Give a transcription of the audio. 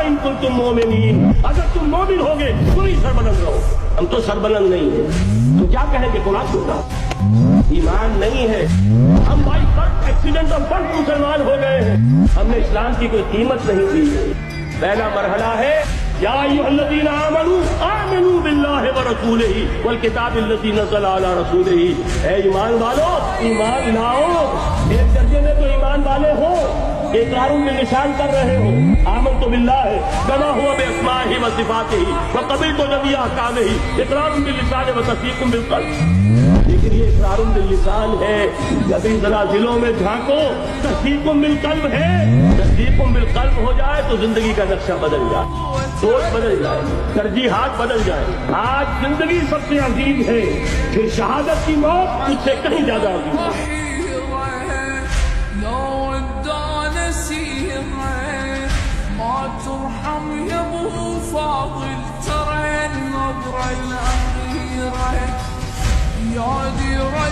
इन कुंतुम मोमिनीन, अगर तुम मोमिन होगे तुम ही सरबलंद रहो। हम तो सरबलंद नहीं है, तो क्या कहेंगे? कुरान सुनना ईमान नहीं है। हम बाई बर्थ एक्सीडेंट और बर्थ मुसलमान हो गए हैं, हमने इस्लाम की कोई कीमत नहीं दी। पहला मरहला है या अय्युहल्लज़ीना आमनू आमिनू बिल्लाहि व रसूलिही वल किताबिल्लज़ी नज़्ज़ल अला रसूलिही। ऐ ईमान वालो, ईमान लाओ। एक दर्जे में तो ईमान वाले हो, इकरारुम बिल लिसान कर रहे हो, आमनतु बिल्लाहि कमा हुवा बिअस्माइही व सिफातिही व क़बिलतु जमीअ अहकामिही, इकरारुम बिल लिसान व तस्दीक़ुम बिल क़ल्ब। लेकिन ये इकरारुम बिल लिसान है, कभी जरा दिलों में झांको, तस्दीक़ुम बिल क़ल्ब है। तस्दीक़ुम बिल क़ल्ब हो जाए तो जिंदगी का नक्शा बदल जाए, सोच बदल जाए, तरजीहात बदल जाए। आज जिंदगी सबसे अजीम है, फिर शहादत की मौत उससे कहीं ज्यादा अजीम है। ما ترحم يا ابو فاضل، ترى النظرة الأخيرة يا ديرة